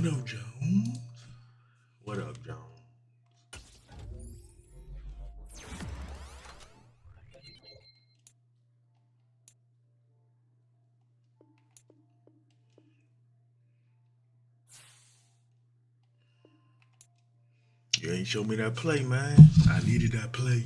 What up, Jones? What up, Jones? You ain't show me that play, man. I needed that play.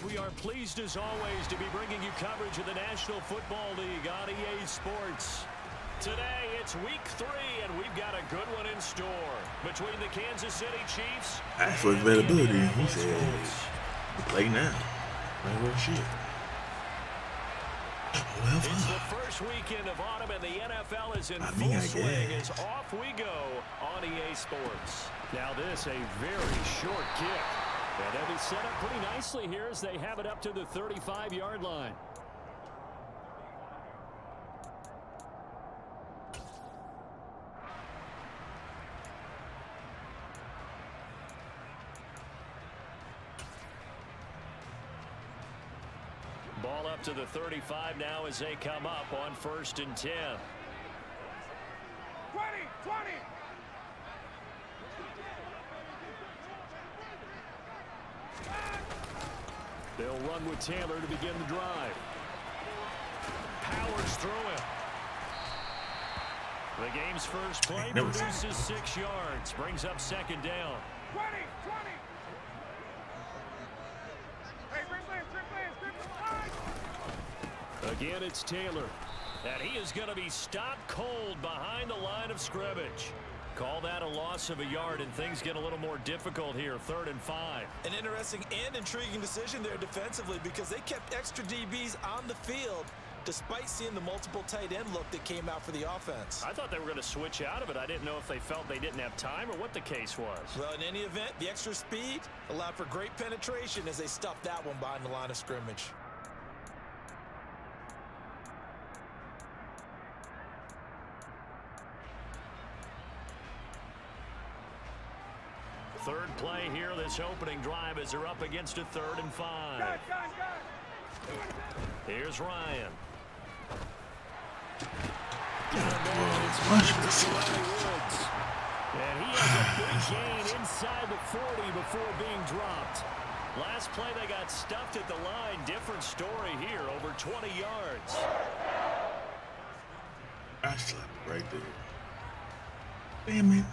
We are pleased as always to be bringing you coverage of the National Football League on EA Sports. Today it's week 3 and we've got a good one in store between the Kansas City Chiefs. Ask for availability. He said, play now. Like, well, shit. Well, it's the first weekend of autumn and the NFL is in full swing as off we go on EA Sports. Now this a very short kick. And they'll be set up pretty nicely here as they have it up to the 35-yard line. Ball up to the 35 now as they come up on 1st and 10. 20. They'll run with Taylor to begin the drive. Powers through him. The game's first play produces 6 yards. Brings up 2nd down. 20. Hey, grip Again, it's Taylor. And he is going to be stopped cold behind the line of scrimmage. Call that a loss of a yard, and things get a little more difficult here, 3rd and 5. An interesting and intriguing decision there defensively because they kept extra DBs on the field despite seeing the multiple tight end look that came out for the offense. I thought they were going to switch out of it. I didn't know if they felt they didn't have time or what the case was. Well, in any event, the extra speed allowed for great penetration as they stuffed that one behind the line of scrimmage. Third play here, this opening drive as they're up against a 3rd and 5. Here's Ryan. And he has a big gain inside the 40 before being dropped. Last play they got stuffed at the line. Different story here, over 20 yards. I slapped it right there. Damn it.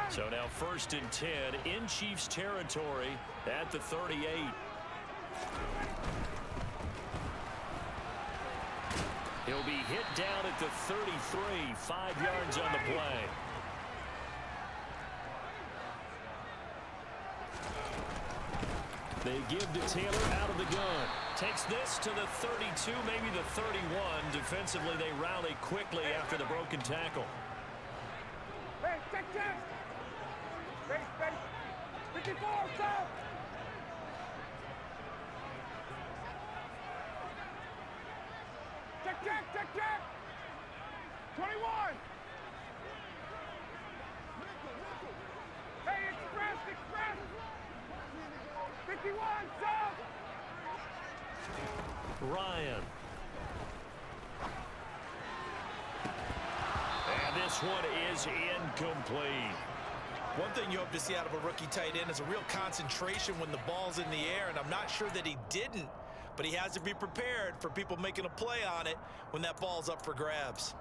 So now 1st and 10 in Chiefs territory at the 38. He'll be hit down at the 33, 5 yards on the play. They give to Taylor out of the gun. Takes this to the 32, maybe the 31. Defensively, they rally quickly after the broken tackle. Hey, check. Ready. 54, stop. Check. 21. Hey, express. 51, stop. Ryan. And this one is incomplete. One thing you hope to see out of a rookie tight end is a real concentration when the ball's in the air, and I'm not sure that he didn't, but he has to be prepared for people making a play on it when that ball's up for grabs.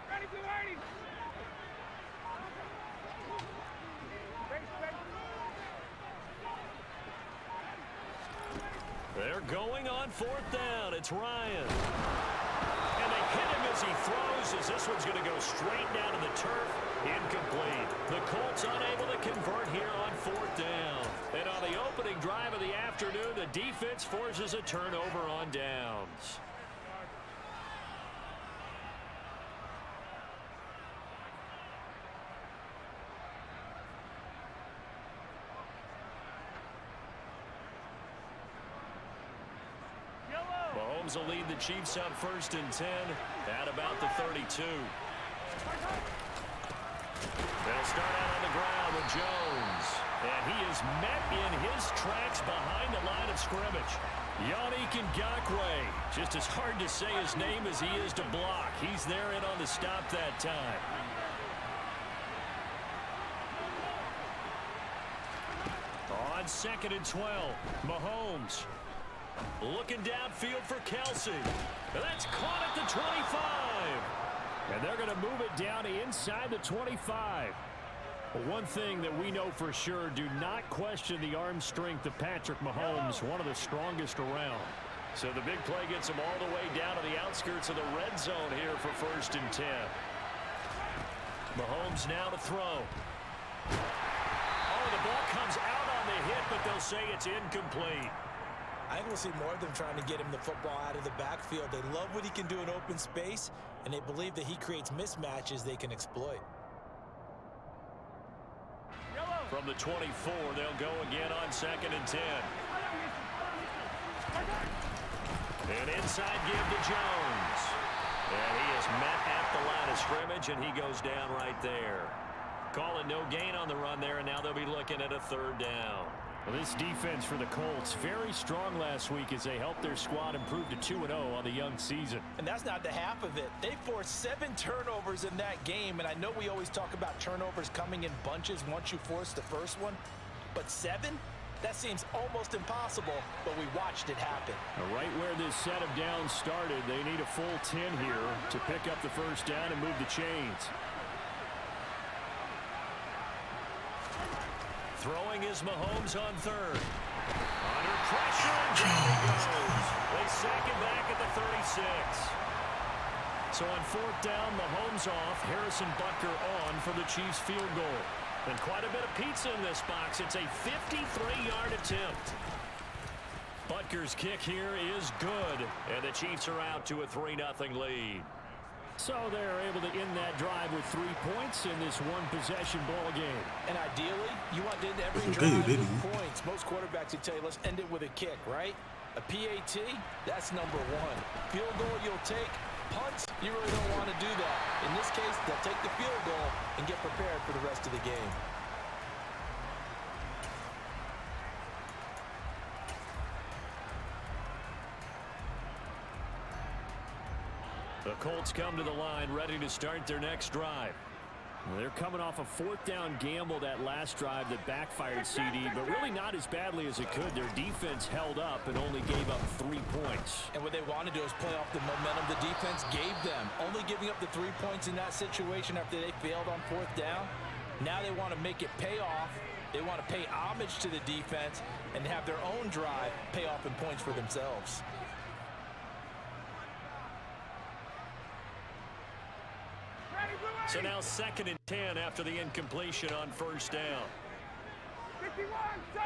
Ready, blue 80. They're going on 4th down. It's Ryan. And they hit him as he throws, as this one's going to go straight down to the turf. Incomplete. The Colts unable to convert here on 4th down. And on the opening drive of the afternoon, the defense forces a turnover on downs. Mahomes will lead the Chiefs up 1st and 10 at about the 32. They'll start out on the ground with Jones. And he is met in his tracks behind the line of scrimmage. Yannick Ngakoue. Just as hard to say his name as he is to block. He's there in on the stop that time. On 2nd and 12, Mahomes. Looking downfield for Kelsey. That's caught at the 25. And they're going to move it down inside the 25. But one thing that we know for sure, do not question the arm strength of Patrick Mahomes, one of the strongest around. So the big play gets him all the way down to the outskirts of the red zone here for 1st and 10. Mahomes now to throw. Oh, the ball comes out on the hit, but they'll say it's incomplete. I think we'll see more of them trying to get him the football out of the backfield. They love what he can do in open space, and they believe that he creates mismatches they can exploit. From the 24, they'll go again on 2nd and 10. And inside give to Jones. And he is met at the line of scrimmage, and he goes down right there. Calling no gain on the run there, and now they'll be looking at a 3rd down. Well, this defense for the Colts, very strong last week as they helped their squad improve to 2-0 on the young season. And that's not the half of it. They forced 7 turnovers in that game, and I know we always talk about turnovers coming in bunches once you force the first one, but 7? That seems almost impossible, but we watched it happen. Right where this set of downs started, they need a full 10 here to pick up the 1st down and move the chains. Throwing is Mahomes on 3rd. Under pressure, and down he goes. They sack him back at the 36. So on 4th down, Mahomes off, Harrison Butker on for the Chiefs field goal. And quite a bit of pizza in this box. It's a 53-yard attempt. Butker's kick here is good, and the Chiefs are out to a 3-0 lead. So they're able to end that drive with 3 points in this one-possession ball game. And ideally, you want to end every drive with points. Most quarterbacks would tell you, let's end it with a kick, right? A PAT, that's number 1. Field goal you'll take. Punts, you really don't want to do that. In this case, they'll take the field goal and get prepared for the rest of the game. The Colts come to the line ready to start their next drive. They're coming off a 4th down gamble that last drive that backfired CD, but really not as badly as it could. Their defense held up and only gave up 3 points. And what they want to do is play off the momentum the defense gave them. Only giving up the 3 points in that situation after they failed on 4th down. Now they want to make it pay off. They want to pay homage to the defense and have their own drive pay off in points for themselves. So now 2nd and 10 after the incompletion on 1st down. 51, go!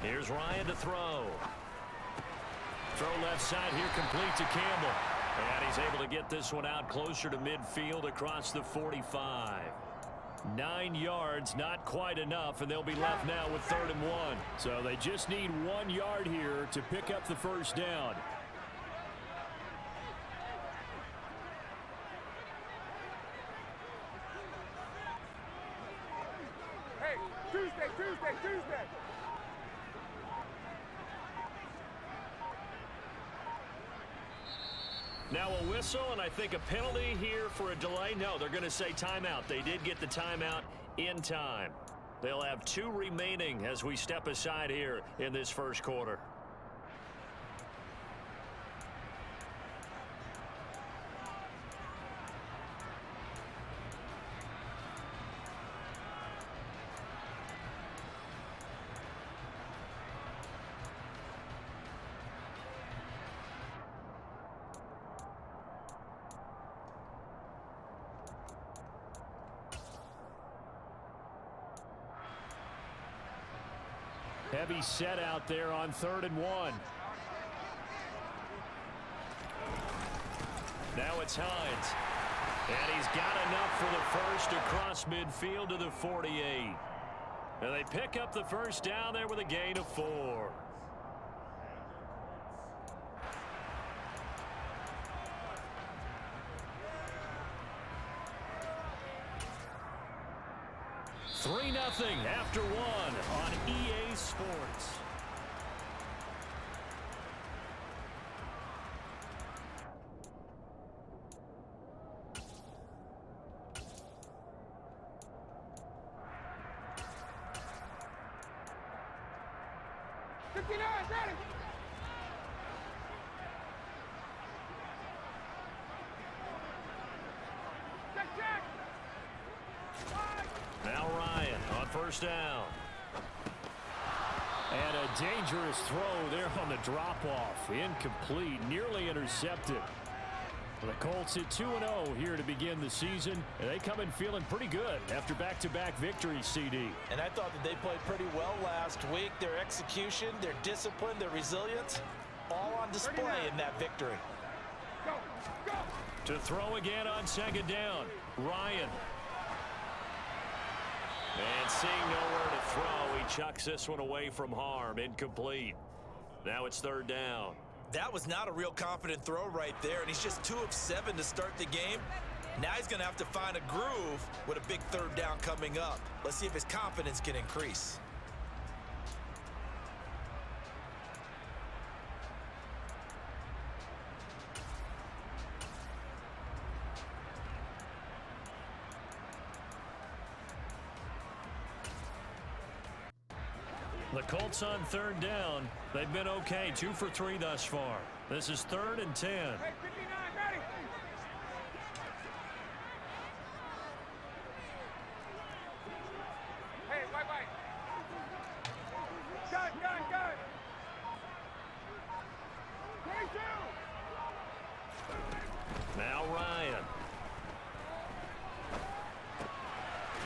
Here's Ryan to throw. Throw left side here complete to Campbell. And he's able to get this one out closer to midfield across the 45. 9 yards, not quite enough, and they'll be left now with 3rd and 1. So they just need 1 yard here to pick up the first down. Hey, Tuesday. Now a whistle, and I think a penalty here for a delay. No, they're going to say timeout. They did get the timeout in time. They'll have 2 remaining as we step aside here in this first quarter. Heavy set out there on 3rd and 1. Now it's Hines. And he's got enough for the first across midfield to the 48. And they pick up the first down there with a gain of 4. Three 0 after 1 on EA Sports. Now Ryan on first down. And a dangerous throw there on the drop-off. Incomplete, nearly intercepted. The Colts at 2-0 here to begin the season. And they come in feeling pretty good after back-to-back victories, CD. And I thought that they played pretty well last week. Their execution, their discipline, their resilience, all on display in that victory. Go. To throw again on second down, Ryan. And seeing nowhere to throw, he chucks this one away from harm. Incomplete. Now it's 3rd down. That was not a real confident throw right there, and he's just 2 of 7 to start the game. Now he's going to have to find a groove with a big 3rd down coming up. Let's see if his confidence can increase. The Colts on 3rd down. They've been okay, 2 for 3 thus far. This is 3rd and 10. Hey, 59, ready. Hey, white. Gun. 22. Now Ryan.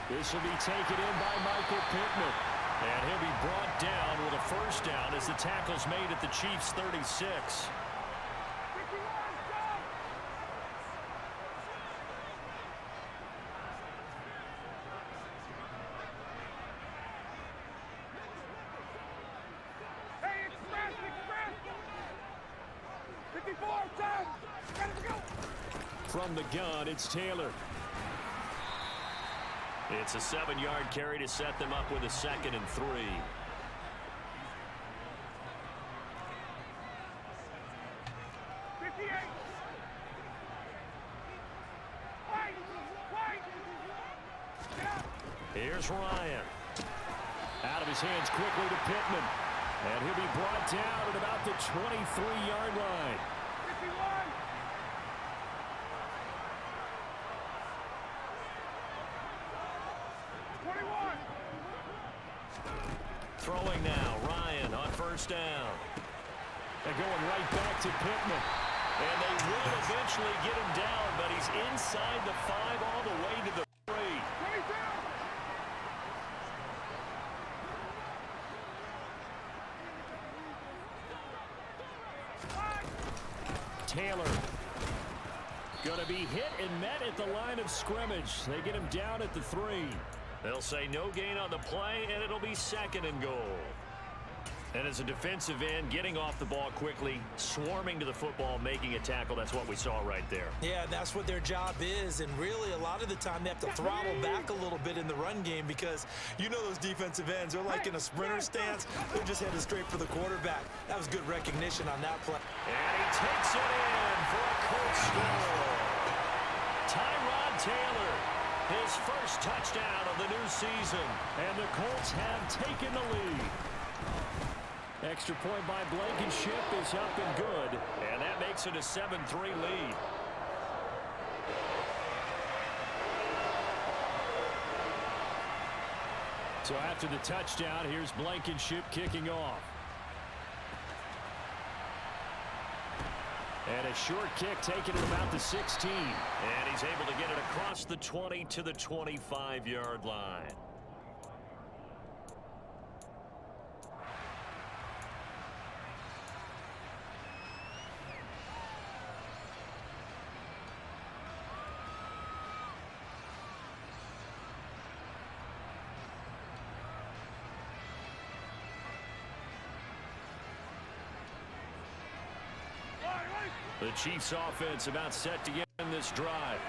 This will be taken in by Michael Pittman. And he'll be brought down with a first down as the tackle's made at the Chiefs' 36. 51, stop. Hey, express. 54, time. Ready to go. From the gun, it's Taylor. It's a 7-yard carry to set them up with a 2nd and 3. Here's Ryan. Out of his hands quickly to Pittman. And he'll be brought down at about the 23-yard line. 51. Throwing now, Ryan on first down. They're going right back to Pittman. And they will eventually get him down, but he's inside the 5 all the way to the 3. 22. Taylor. Going to be hit and met at the line of scrimmage. They get him down at the 3. They'll say no gain on the play, and it'll be 2nd and goal. And as a defensive end, getting off the ball quickly, swarming to the football, making a tackle, that's what we saw right there. Yeah, that's what their job is, and really a lot of the time they have to throttle back a little bit in the run game because you know those defensive ends, they're like in a sprinter stance. They're just headed straight for the quarterback. That was good recognition on that play. And he takes it in for a Colts score. Tyrod Taylor, his first touchdown of the new season. And the Colts have taken the lead. Extra point by Blankenship is up and good. And that makes it a 7-3 lead. So after the touchdown, here's Blankenship kicking off. And a short kick taken at about the 16. And he's able to get it across the 20 to the 25-yard line. The Chiefs offense about set to get in this drive.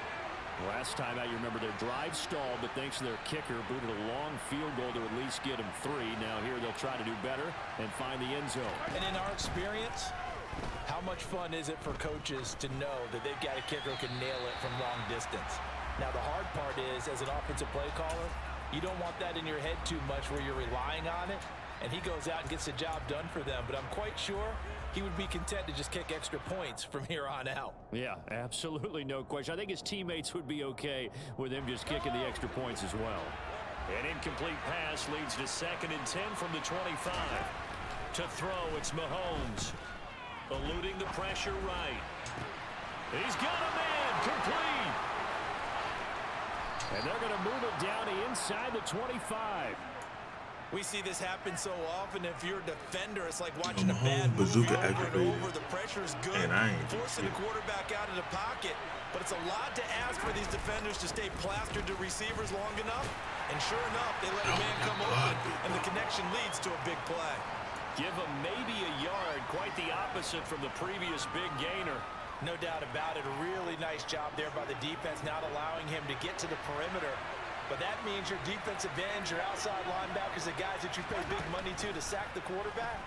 Last time out, you remember their drive stalled, but thanks to their kicker, booted a long field goal to at least get them 3. Now here they'll try to do better and find the end zone. And in our experience, how much fun is it for coaches to know that they've got a kicker who can nail it from long distance? Now the hard part is, as an offensive play caller, you don't want that in your head too much where you're relying on it, and he goes out and gets the job done for them. But I'm quite sure he would be content to just kick extra points from here on out. Yeah, absolutely no question. I think his teammates would be okay with him just kicking the extra points as well. An incomplete pass leads to 2nd and 10 from the 25. To throw, it's Mahomes. Eluding the pressure right. He's got a man, complete. And they're going to move it down to inside the 25. We see this happen so often. If you're a defender, it's like watching a bad movie bazooka over and activated. over. The pressure's good, And I ain't forcing the quarterback out of the pocket. But it's a lot to ask for these defenders to stay plastered to receivers long enough. And sure enough, they let a man come open, and the connection leads to a big play. Give him maybe a yard, quite the opposite from the previous big gainer. No doubt about it. A really nice job there by the defense, not allowing him to get to the perimeter. But that means your defensive ends, your outside linebackers, the guys that you pay big money to sack the quarterback,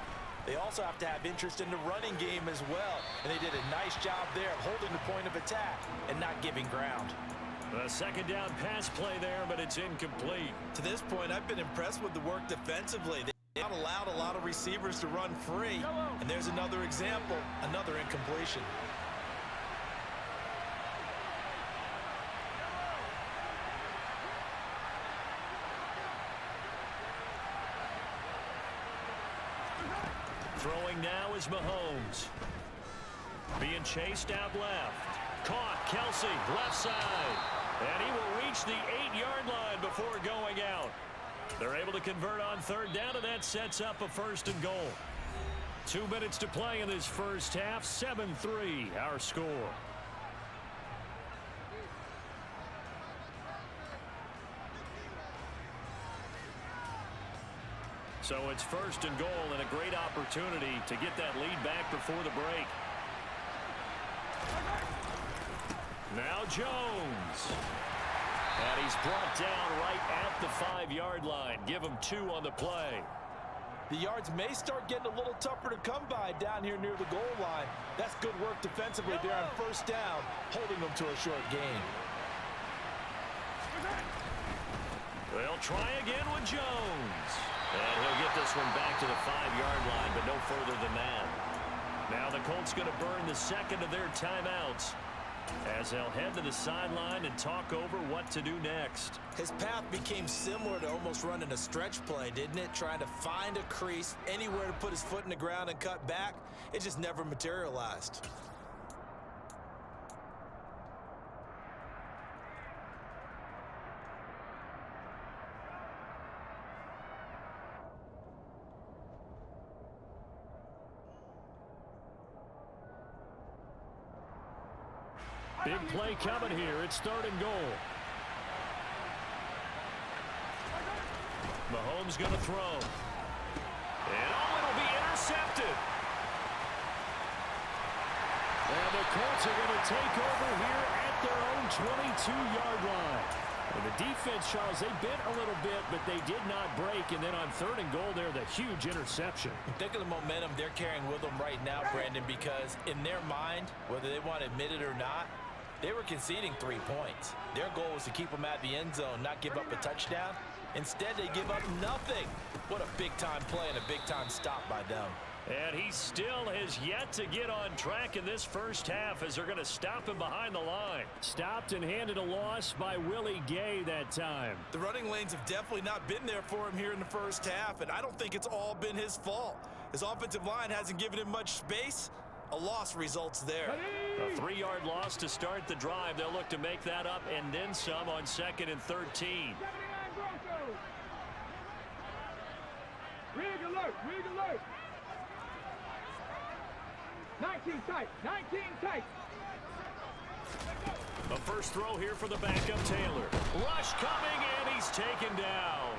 they also have to have interest in the running game as well. And they did a nice job there of holding the point of attack and not giving ground. A 2nd down pass play there, but it's incomplete. To this point, I've been impressed with the work defensively. They have not allowed a lot of receivers to run free. And there's another example, another incompletion. Throwing now is Mahomes. Being chased out left. Caught, Kelsey, left side. And he will reach the 8-yard line before going out. They're able to convert on 3rd down, and that sets up a 1st and goal. 2 minutes to play in this first half. 7-3, our score. So it's 1st and goal, and a great opportunity to get that lead back before the break. Now Jones. And he's brought down right at the 5-yard line. Give him 2 on the play. The yards may start getting a little tougher to come by down here near the goal line. That's good work defensively there on 1st down, holding them to a short gain. They'll try again with Jones. And he'll get this one back to the 5-yard line, but no further than that. Now the Colts going to burn the 2nd of their timeouts as they'll head to the sideline and talk over what to do next. His path became similar to almost running a stretch play, didn't it? Trying to find a crease, anywhere to put his foot in the ground and cut back. It just never materialized. Big play coming here. It's 3rd and goal. Mahomes going to throw. And it'll be intercepted. And the Colts are going to take over here at their own 22-yard line. And the defense, Charles, they bent a little bit, but they did not break. And then on 3rd and goal there, the huge interception. Think of the momentum they're carrying with them right now, Brandon, because in their mind, whether they want to admit it or not, they were conceding 3 points. Their goal was to keep them at the end zone, not give up a touchdown. Instead, they give up nothing. What a big-time play and a big-time stop by them. And he still has yet to get on track in this first half as they're going to stop him behind the line. Stopped and handed a loss by Willie Gay that time. The running lanes have definitely not been there for him here in the first half, and I don't think it's all been his fault. His offensive line hasn't given him much space. A loss results there. A 3-yard loss to start the drive. They'll look to make that up and then some on 2nd and 13. Rig alert, rig alert. 19 tight, 19 tight. A first throw here for the backup Taylor. Rush coming, and he's taken down.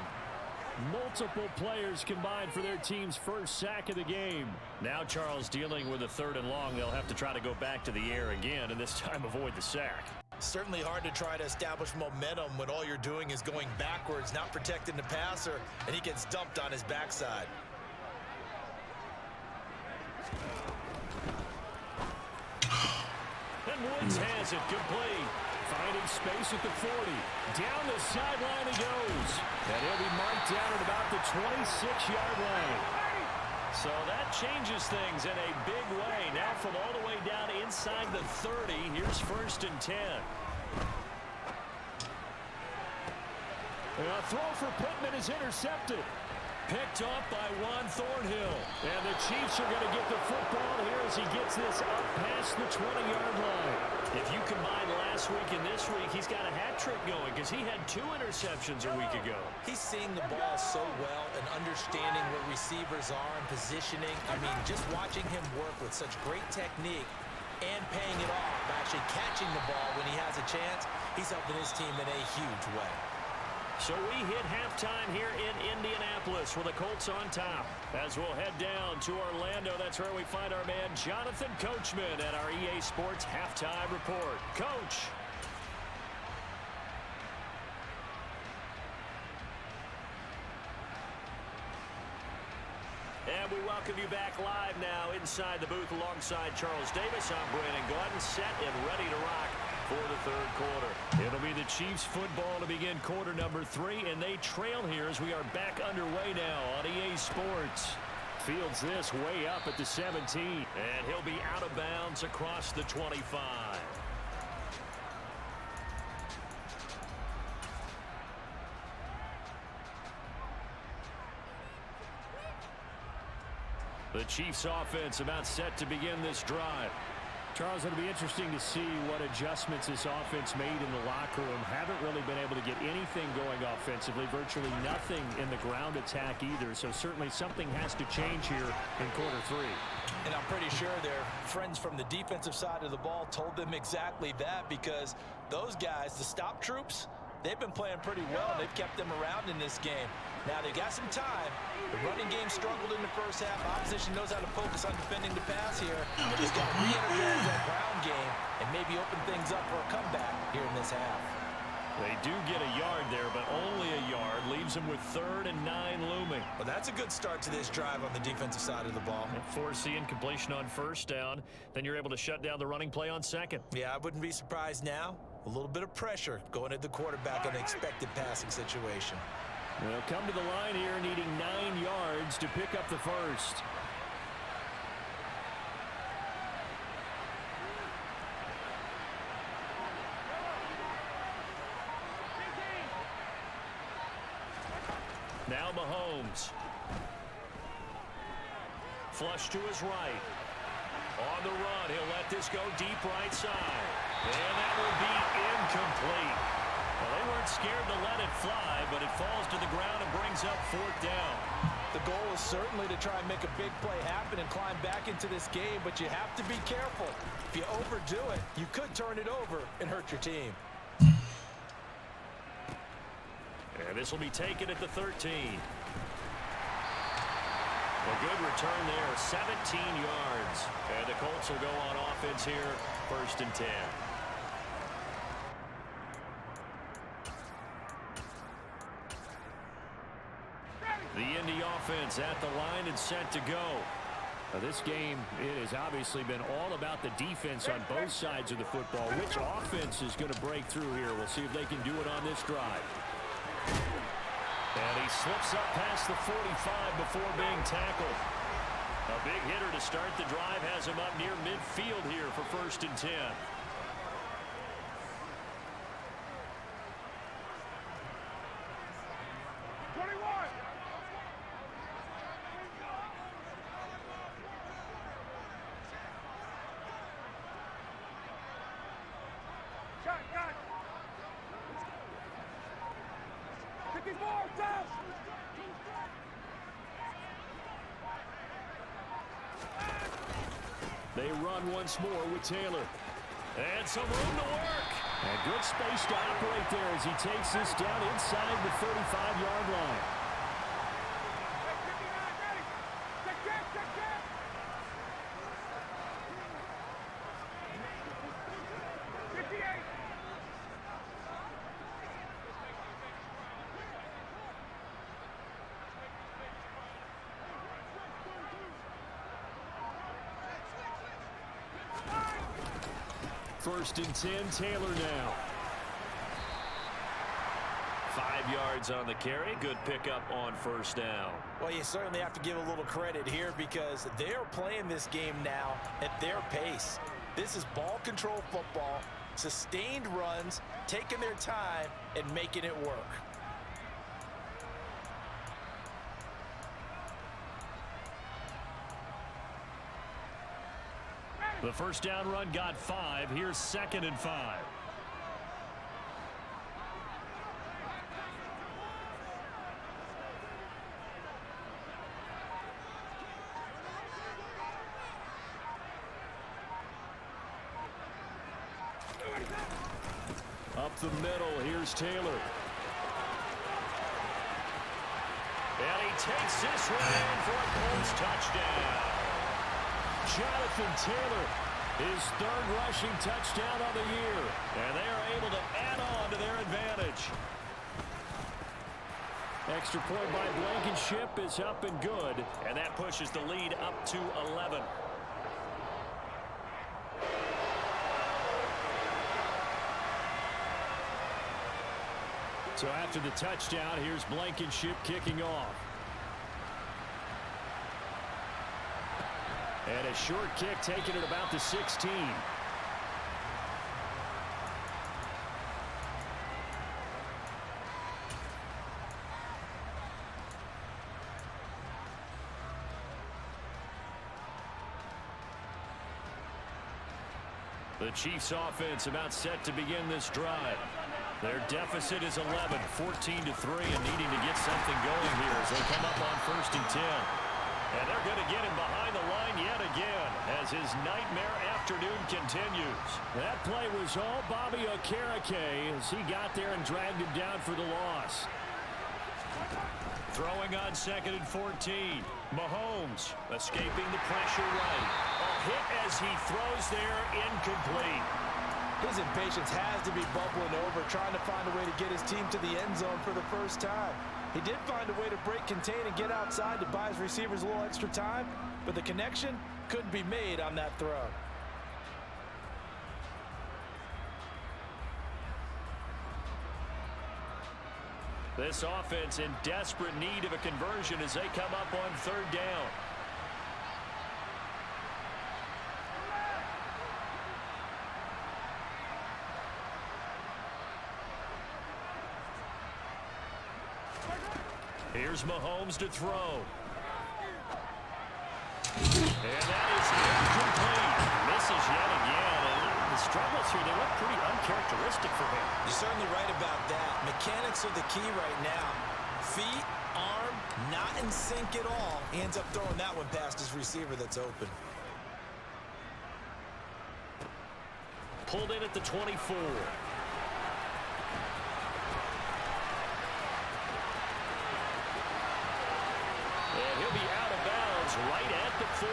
Multiple players combined for their team's first sack of the game. Now Charles dealing with a 3rd and long. They'll have to try to go back to the air again, and this time avoid the sack. Certainly hard to try to establish momentum when all you're doing is going backwards, not protecting the passer, and he gets dumped on his backside. And Woods has it complete. Finding space at the 40. Down the sideline he goes. And he'll be marked down at about the 26-yard line. So that changes things in a big way. Now from all the way down inside the 30, here's 1st and 10. A throw for Pittman is intercepted. Picked off by Juan Thornhill. And the Chiefs are going to get the football here as he gets this up past the 20-yard line. If you combine last week and this week, he's got a hat trick going because he had 2 interceptions a week ago. He's seeing the ball so well and understanding where receivers are and positioning. I mean, just watching him work with such great technique and paying it off, actually catching the ball when he has a chance, he's helping his team in a huge way. So we hit halftime here in Indianapolis with the Colts on top. As we'll head down to Orlando, that's where we find our man Jonathan Coachman at our EA Sports Halftime Report. Coach. And we welcome you back live now inside the booth alongside Charles Davis. I'm Brandon Gaudin, set and ready to rock for the 3rd quarter. It'll be the Chiefs football to begin quarter number 3, and they trail here as we are back underway now on EA Sports. Fields this way up at the 17, and he'll be out of bounds across the 25. The Chiefs offense about set to begin this drive. Charles, it'll be interesting to see what adjustments this offense made in the locker room. Haven't really been able to get anything going offensively, virtually nothing in the ground attack either. So certainly something has to change here in quarter 3. And I'm pretty sure their friends from the defensive side of the ball told them exactly that, because those guys, the stop troops, they've been playing pretty well. They've kept them around in this game. Now they've got some time. The running game struggled in the first half. Opposition knows how to focus on defending the pass here. They just got to re-energize that ground game and maybe open things up for a comeback here in this half. They do get a yard there, but only a yard. Leaves them with 3rd and 9 looming. Well, that's a good start to this drive on the defensive side of the ball. And force the incompletion on 1st down. Then you're able to shut down the running play on 2nd. Yeah, I wouldn't be surprised now. A little bit of pressure going at the quarterback in an expected passing situation. They'll come to the line here needing 9 yards to pick up the 1st. Now Mahomes. Flush to his right. On the run, he'll let this go deep right side. And that will be incomplete. Well, they weren't scared to let it fly, but it falls to the ground and brings up 4th down. The goal is certainly to try and make a big play happen and climb back into this game, but you have to be careful. If you overdo it, you could turn it over and hurt your team. And this will be taken at the 13. A good return there, 17 yards. And the Colts will go on offense here, 1st and 10. The Indy offense at the line and set to go. Now this game, it has obviously been all about the defense on both sides of the football. Which offense is going to break through here? We'll see if they can do it on this drive. And he slips up past the 45 before being tackled. A big hitter to start the drive has him up near midfield here for 1st and 10. They run once more with Taylor. And some room to work. And good space to operate there as he takes this down inside the 35-yard line. First and 10, Taylor now. 5 yards on the carry. Good pickup on 1st down. Well, you certainly have to give a little credit here because they're playing this game now at their pace. This is ball control football, sustained runs, taking their time, and making it work. The 1st down run got 5. Here's 2nd and 5. Up the middle, here's Taylor. And he takes this one in for a Colts touchdown. Jonathan Taylor, his 3rd rushing touchdown of the year. And they are able to add on to their advantage. Extra point by Blankenship is up and good. And that pushes the lead up to 11. So after the touchdown, here's Blankenship kicking off. And a short kick taken at about the 16. The Chiefs offense about set to begin this drive. Their deficit is 11, 14-3, and needing to get something going here as they come up on 1st and 10. And they're going to get him behind the line yet again as his nightmare afternoon continues. That play was all Bobby Okereke as he got there and dragged him down for the loss. Throwing on 2nd and 14. Mahomes escaping the pressure right. A hit as he throws there, incomplete. His impatience has to be bubbling over, trying to find a way to get his team to the end zone for the first time. He did find a way to break contain and get outside to buy his receivers a little extra time, but the connection couldn't be made on that throw. This offense in desperate need of a conversion as they come up on 3rd down. Here's Mahomes to throw. And that is incomplete. Misses yet again. And the struggles here, they look pretty uncharacteristic for him. You're certainly right about that. Mechanics are the key right now. Feet, arm, not in sync at all. He ends up throwing that one past his receiver that's open. Pulled in at the 24. And he'll be out of bounds right at the 40.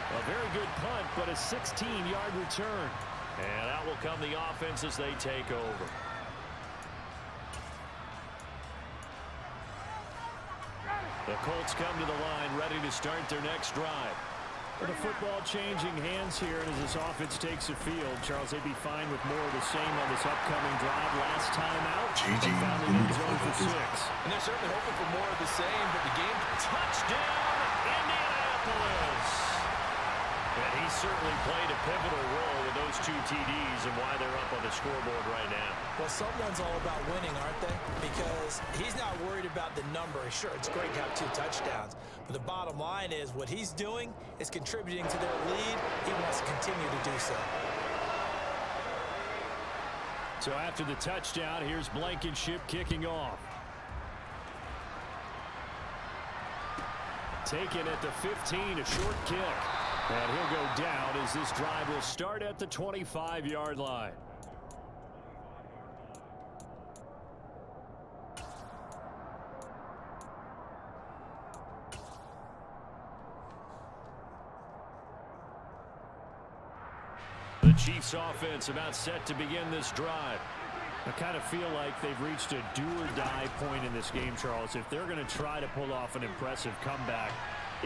A very good punt, but a 16-yard return. And out will come the offense as they take over. The Colts come to the line, ready to start their next drive. The football changing hands here, and as this offense takes the field, Charles, they'd be fine with more of the same on this upcoming drive. Last time out, they found the end zone for 6. And they're certainly hoping for more of the same, but the game... Touchdown, Indianapolis! And he certainly played a pivotal role with those 2 TDs and why they're up on the scoreboard right now. Well, someone's all about winning, aren't they? Because he's not worried about the number. Sure, it's great to have 2 touchdowns, but the bottom line is what he's doing is contributing to their lead. He wants to continue to do so. So after the touchdown, here's Blankenship kicking off. Taken at the 15, a short kick. And he'll go down as this drive will start at the 25-yard line. The Chiefs offense about set to begin this drive. I kind of feel like they've reached a do-or-die point in this game, Charles. If they're going to try to pull off an impressive comeback,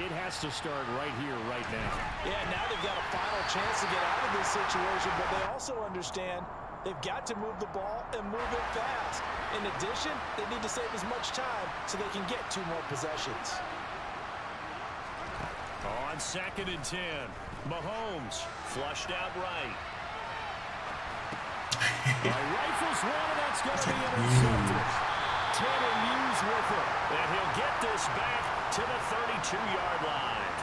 it has to start right here, right now. Yeah, now they've got a final chance to get out of this situation, but they also understand they've got to move the ball and move it fast. In addition, they need to save as much time so they can get 2 more possessions. On 2nd and 10, Mahomes flushed out right. Rifles one, and that's going to be intercepted. Tanner Muse with it. And he'll get this back to the 32-yard line.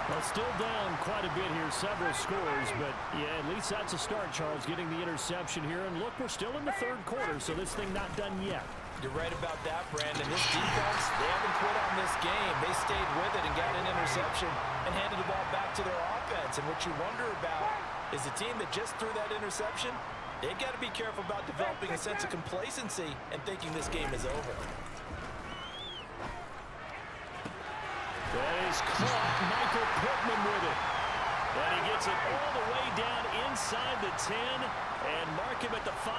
Well, still down quite a bit here, several scores, but yeah, at least that's a start, Charles, getting the interception here. And look, we're still in the 3rd quarter, so this thing not done yet. You're right about that, Brandon. This defense, they haven't quit on this game. They stayed with it and got an interception and handed the ball back to their offense. And what you wonder about is the team that just threw that interception, they've got to be careful about developing a sense of complacency and thinking this game is over. That is caught. Michael Pittman with it. And he gets it all the way down inside the 10 and mark him at the 5.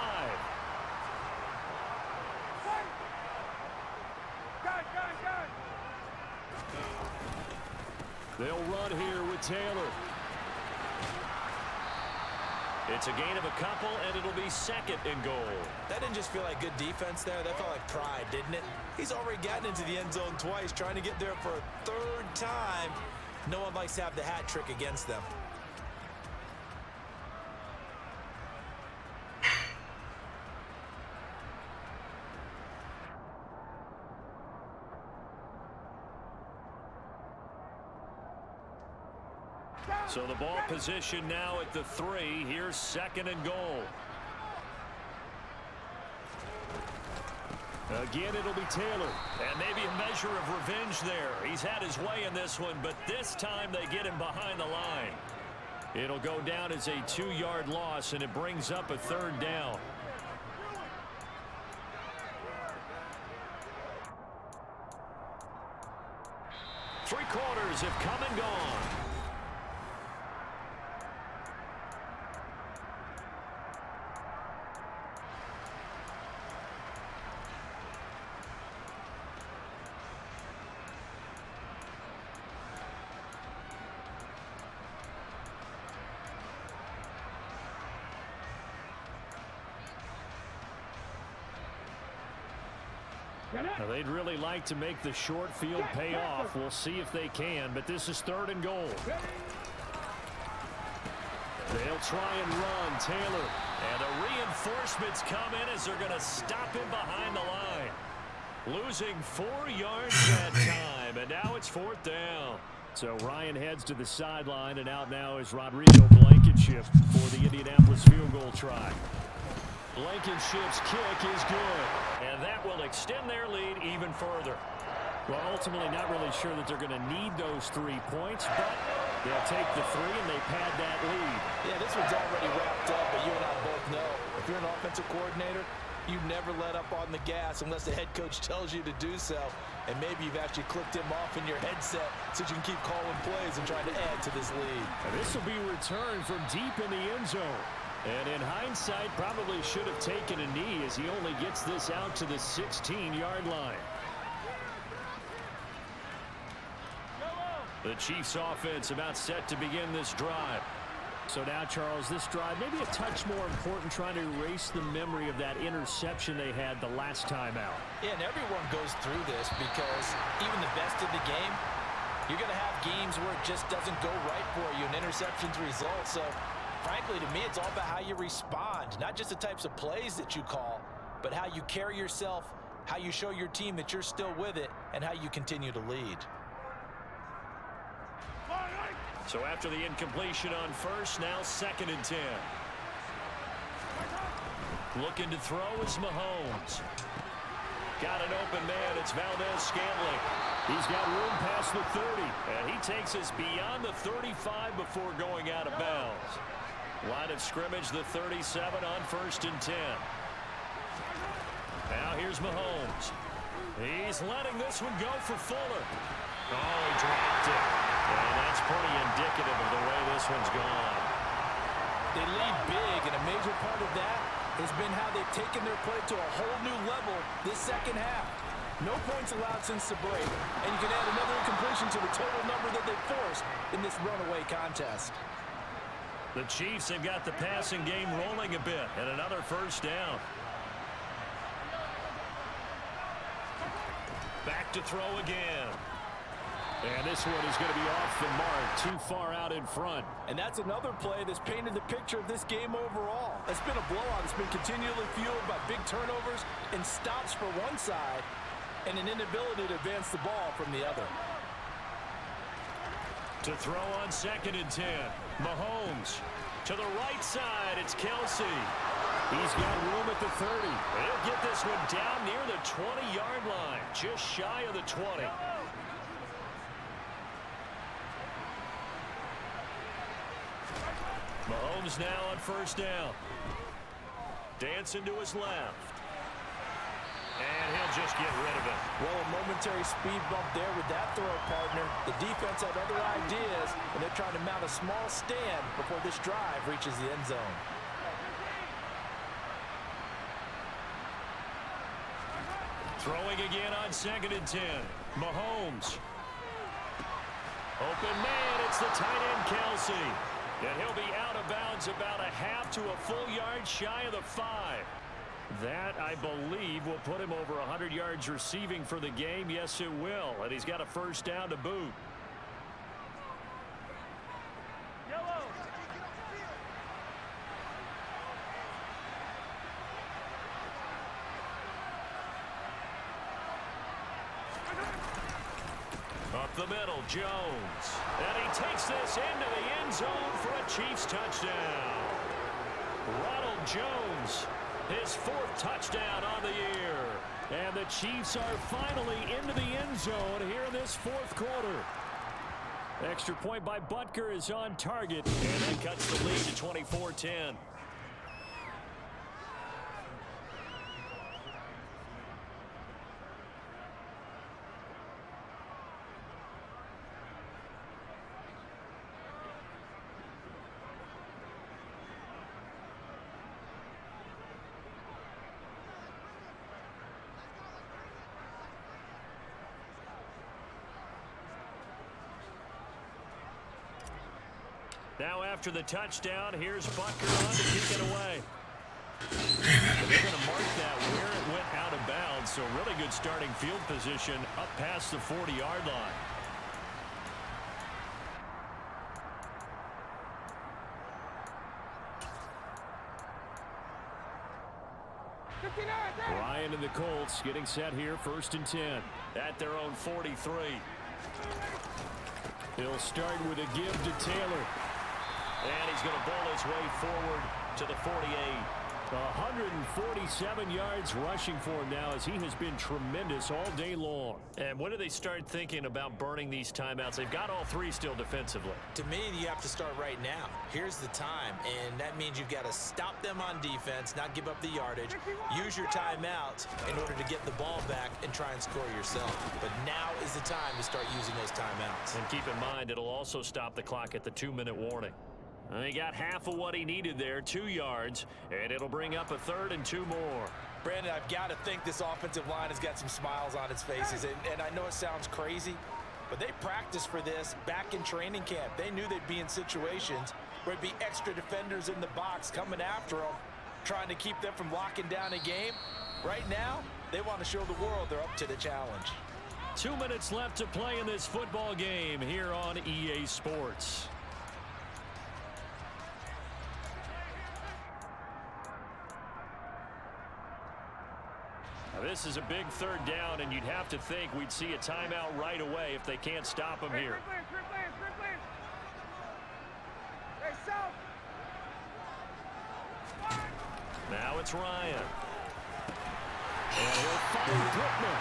They'll run here with Taylor. It's a gain of a couple, and it'll be 2nd and goal. That didn't just feel like good defense there. That felt like pride, didn't it? He's already gotten into the end zone twice, trying to get there for a 3rd time. No one likes to have the hat trick against them. So the ball position now at the 3. Here's 2nd and goal. Again, it'll be Taylor. And maybe a measure of revenge there. He's had his way in this one, but this time they get him behind the line. It'll go down as a 2-yard loss, and it brings up a 3rd down. Three quarters have come and gone. Now, they'd really like to make the short field pay off. We'll see if they can, but this is 3rd and goal. They'll try and run. Taylor. And the reinforcements come in as they're going to stop him behind the line. Losing 4 yards that time, and now it's 4th down. So Ryan heads to the sideline, and out now is Rodrigo Blankenship for the Indianapolis field goal try. Blankenship's kick is good. And And that will extend their lead even further. Well, ultimately not really sure that they're going to need those 3 points, but they'll take the 3 and they pad that lead. Yeah, this one's already wrapped up, but you and I both know if you're an offensive coordinator, you never let up on the gas unless the head coach tells you to do so. And maybe you've actually clicked him off in your headset so you can keep calling plays and trying to add to this lead. And this will be returned from deep in the end zone. And in hindsight, probably should have taken a knee as he only gets this out to the 16-yard line. The Chiefs offense about set to begin this drive. So now, Charles, this drive maybe a touch more important, trying to erase the memory of that interception they had the last time out. Yeah, and everyone goes through this because even the best of the game, you're going to have games where it just doesn't go right for you, and interceptions result. So, frankly, to me, it's all about how you respond, not just the types of plays that you call, but how you carry yourself, how you show your team that you're still with it, and how you continue to lead. So after the incompletion on first, now 2nd and 10. Looking to throw is Mahomes. Got an open man. It's Valdez-Scantling. He's got room past the 30. And he takes us beyond the 35 before going out of bounds. Line of scrimmage, the 37 on 1st and 10. Now here's Mahomes. He's letting this one go for Fuller. Oh, he dropped it. And that's pretty indicative of the way this one's gone. They lead big, and a major part of that has been how they've taken their play to a whole new level this second half. No points allowed since the break, and you can add another incompletion to the total number that they forced in this runaway contest. The Chiefs have got the passing game rolling a bit, and another first down. Back to throw again. And this one is going to be off the mark, too far out in front. And that's another play that's painted the picture of this game overall. It's been a blowout. It's been continually fueled by big turnovers and stops for one side and an inability to advance the ball from the other. To throw on 2nd and 10. Mahomes. To the right side, it's Kelsey. He's got room at the 30. He'll get this one down near the 20-yard line, just shy of the 20. Mahomes now on first down. Dancing to his left. And he'll just get rid of it. Well, a momentary speed bump there with that throw, partner. The defense had other ideas, and they're trying to mount a small stand before this drive reaches the end zone. Throwing again on 2nd and 10. Mahomes. Open man, it's the tight end Kelsey. And he'll be out of bounds about a half to a full yard shy of the 5. That, I believe, will put him over 100 yards receiving for the game. Yes, it will. And he's got a first down to boot. Up the middle, Jones. And he takes this into the end zone for a Chiefs touchdown. Ronald Jones, his 4th touchdown on the year. And the Chiefs are finally into the end zone here in this 4th quarter. Extra point by Butker is on target. And that cuts the lead to 24-10. Now after the touchdown, here's Butker on to kick it away. They're going to mark that where it went out of bounds, so really good starting field position up past the 40-yard line. Ryan and the Colts getting set here, 1st and 10 at their own 43. He'll start with a give to Taylor. And he's going to bowl his way forward to the 48. 147 yards rushing for him now as he has been tremendous all day long. And when do they start thinking about burning these timeouts? They've got all three still defensively. To me, you have to start right now. Here's the time, and that means you've got to stop them on defense, not give up the yardage, use your timeouts in order to get the ball back and try and score yourself. But now is the time to start using those timeouts. And keep in mind, it'll also stop the clock at the 2-minute warning. He got half of what he needed there, 2 yards, and it'll bring up a 3rd and 2 more. Brandon, I've got to think this offensive line has got some smiles on its faces, and I know it sounds crazy, but they practiced for this back in training camp. They knew they'd be in situations where there'd be extra defenders in the box coming after them, trying to keep them from locking down a game. Right now, they want to show the world they're up to the challenge. 2 minutes left to play in this football game here on EA Sports. Now this is a big 3rd down, and you'd have to think we'd see a timeout right away if they can't stop him here. Now it's Ryan. And he'll find Pittman.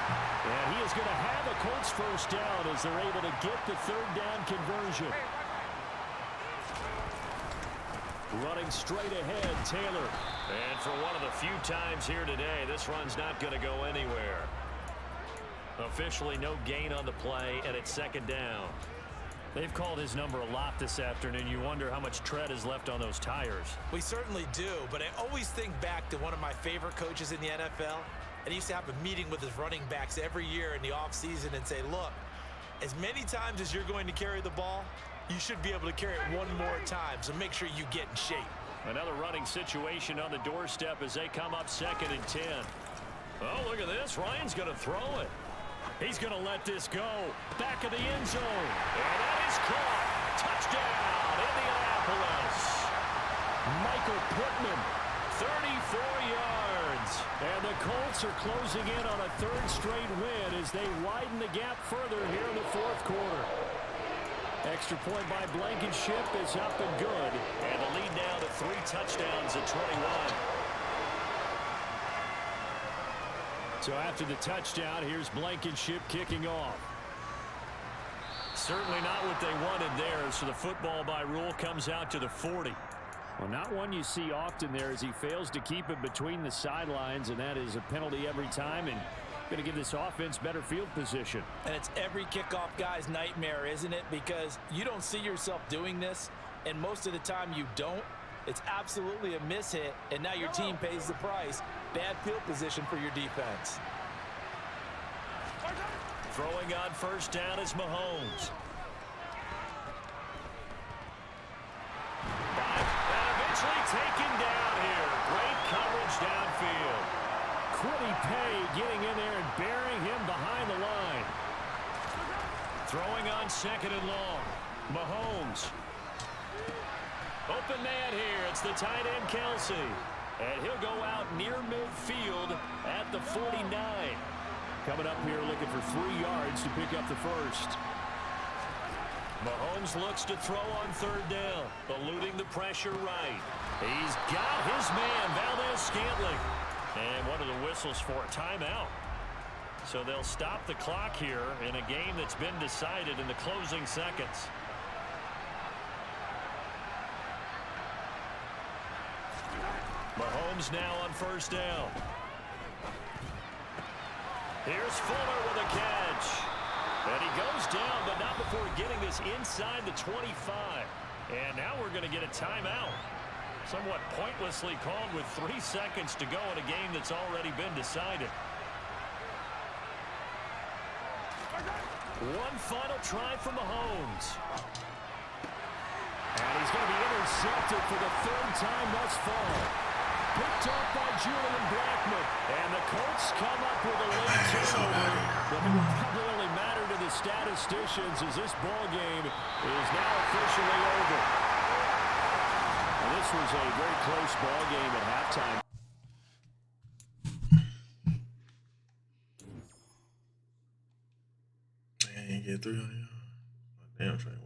And he is going to have a Colts first down as they're able to get the 3rd down conversion. Running straight ahead, Taylor. And for one of the few times here today, this run's not going to go anywhere. Officially no gain on the play, and it's 2nd down. They've called his number a lot this afternoon. You wonder how much tread is left on those tires. We certainly do, but I always think back to one of my favorite coaches in the NFL. And he used to have a meeting with his running backs every year in the offseason and say, look, as many times as you're going to carry the ball, you should be able to carry it one more time, so make sure you get in shape. Another running situation on the doorstep as they come up 2nd and 10. Oh, look at this. Ryan's going to throw it. He's going to let this go. Back of the end zone. And that is caught. Touchdown, Indianapolis. Michael Pittman, 34 yards. And the Colts are closing in on a 3rd straight win as they widen the gap further here in the 4th quarter. Extra point by Blankenship is up and good. And the lead now to 3 touchdowns at 21. So after the touchdown, here's Blankenship kicking off. Certainly not what they wanted there, so the football by rule comes out to the 40. Well, not one you see often there as he fails to keep it between the sidelines, and that is a penalty every time, and going to give this offense better field position. And it's every kickoff guy's nightmare, isn't it? Because you don't see yourself doing this, and most of the time you don't. It's absolutely a mishit, and now your team pays the price. Bad field position for your defense. Throwing on 1st down is Mahomes. And eventually taken down here. Great coverage downfield. Quiddy Pay getting in there and burying him behind the line. Throwing on 2nd and long. Mahomes. Open man here. It's the tight end, Kelsey. And he'll go out near midfield at the 49. Coming up here looking for 3 yards to pick up the 1st. Mahomes looks to throw on 3rd down, eluding the pressure right. He's got his man, Valdez-Scantling. And one of the whistles for a timeout. So they'll stop the clock here in a game that's been decided in the closing seconds. Mahomes now on 1st down. Here's Fuller with a catch. And he goes down, but not before getting this inside the 25. And now we're going to get a timeout. Somewhat pointlessly called with 3 seconds to go in a game that's already been decided. One final try for Mahomes. And he's going to be intercepted for the 3rd time thus far. Picked up by Julian Blackmon. And the Colts come up with a late turnover. But it will probably only matter to the statisticians as this ball game is now officially over. And this was a very close ball game at halftime. Man, get 300 yards. Damn, Trey.